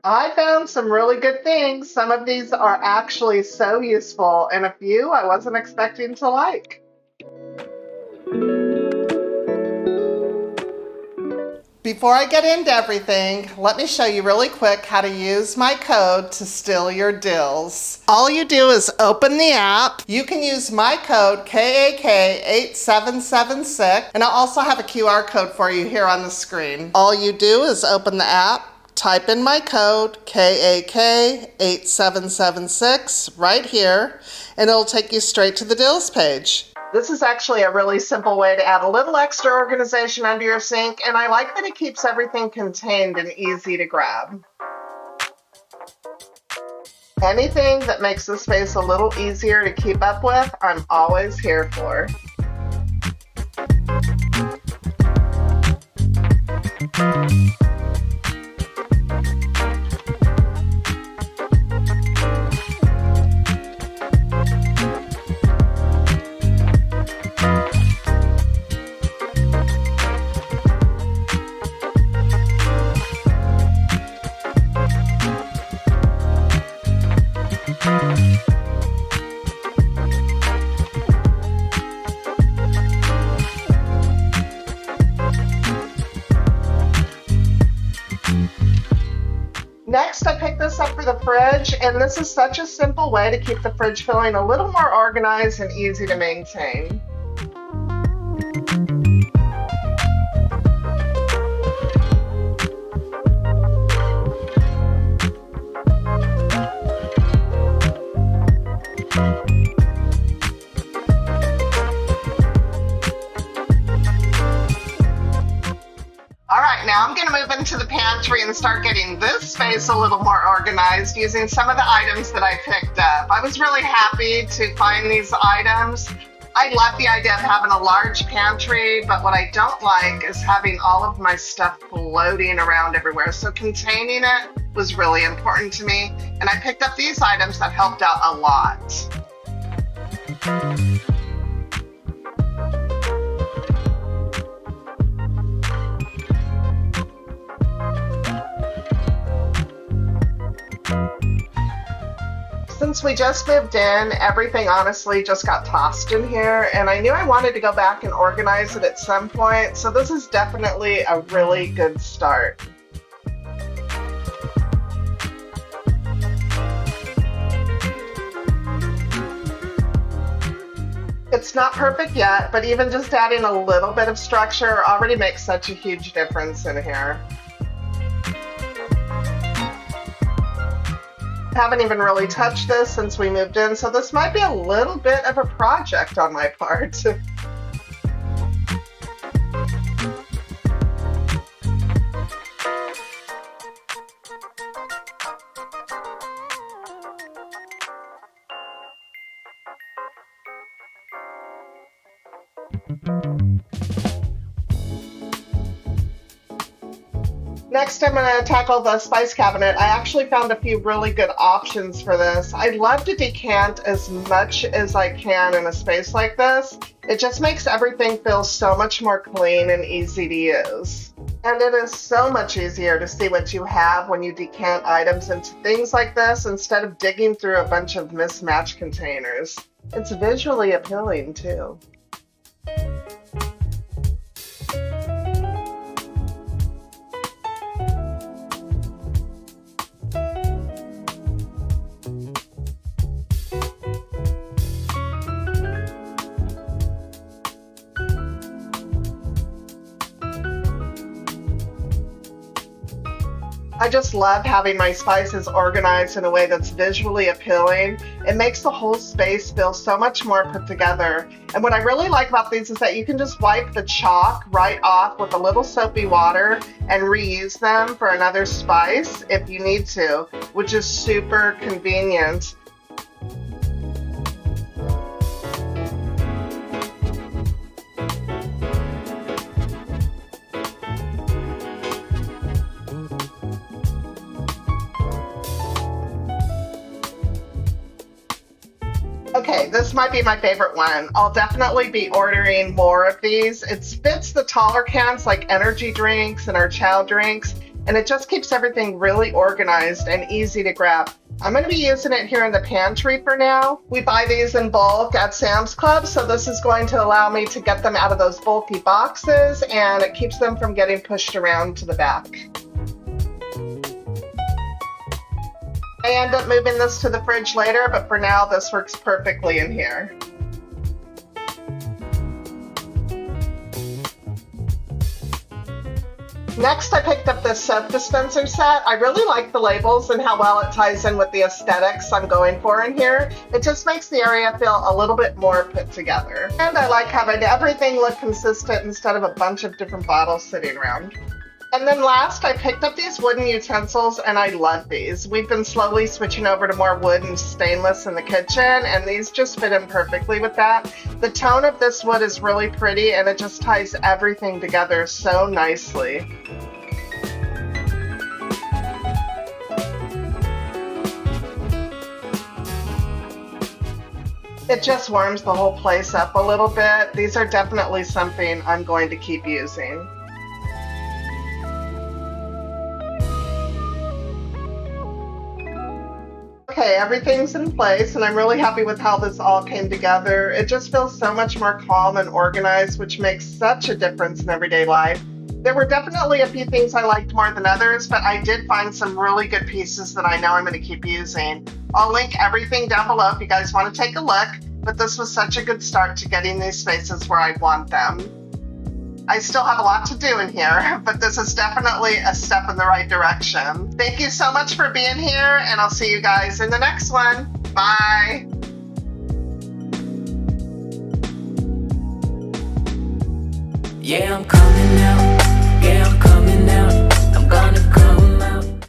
I found some really good things. Some of these are actually so useful, and a few I wasn't expecting to like. Before I get into everything, let me show you really quick how to use my code to steal your deals. All you do is open the app. You can use my code KAK8776, and I also have a QR code for you here on the screen. All you do is open the app, type in my code KAK8776 right here, and it'll take you straight to the deals page. This is actually a really simple way to add a little extra organization under your sink, and I like that it keeps everything contained and easy to grab. Anything that makes the space a little easier to keep up with, I'm always here for. Next, I picked this up for the fridge, and this is such a simple way to keep the fridge feeling a little more organized and easy to maintain. Now I'm going to move into the pantry and start getting this space a little more organized using some of the items that I picked up. I was really happy to find these items. I love the idea of having a large pantry, but what I don't like is having all of my stuff floating around everywhere. So containing it was really important to me, and I picked up these items that helped out a lot. Since we just moved in, everything honestly just got tossed in here, and I knew I wanted to go back and organize it at some point, so this is definitely a really good start. It's not perfect yet, but even just adding a little bit of structure already makes such a huge difference in here. Haven't even really touched this since we moved in, so this might be a little bit of a project on my part. Next, I'm going to tackle the spice cabinet. I actually found a few really good options for this. I love to decant as much as I can in a space like this. It just makes everything feel so much more clean and easy to use. And it is so much easier to see what you have when you decant items into things like this instead of digging through a bunch of mismatched containers. It's visually appealing too. I just love having my spices organized in a way that's visually appealing. It makes the whole space feel so much more put together. And what I really like about these is that you can just wipe the chalk right off with a little soapy water and reuse them for another spice if you need to, which is super convenient. Okay, this might be my favorite one. I'll definitely be ordering more of these. It fits the taller cans like energy drinks and our chow drinks, and it just keeps everything really organized and easy to grab. I'm going to be using it here in the pantry for now. We buy these in bulk at Sam's Club, so this is going to allow me to get them out of those bulky boxes, and it keeps them from getting pushed around to the back. I end up moving this to the fridge later, but for now this works perfectly in here. Next, I picked up this soap dispenser set. I really like the labels and how well it ties in with the aesthetics I'm going for in here. It just makes the area feel a little bit more put together. And I like having everything look consistent instead of a bunch of different bottles sitting around. And then last, I picked up these wooden utensils, and I love these. We've been slowly switching over to more wood and stainless in the kitchen, and these just fit in perfectly with that. The tone of this wood is really pretty, and it just ties everything together so nicely. It just warms the whole place up a little bit. These are definitely something I'm going to keep using. Okay, everything's in place, and I'm really happy with how this all came together. It just feels so much more calm and organized, which makes such a difference in everyday life. There were definitely a few things I liked more than others, but I did find some really good pieces that I know I'm going to keep using. I'll link everything down below if you guys want to take a look, but this was such a good start to getting these spaces where I'd want them. I still have a lot to do in here, but this is definitely a step in the right direction. Thank you so much for being here, and I'll see you guys in the next one. Bye. Yeah, I'm coming out.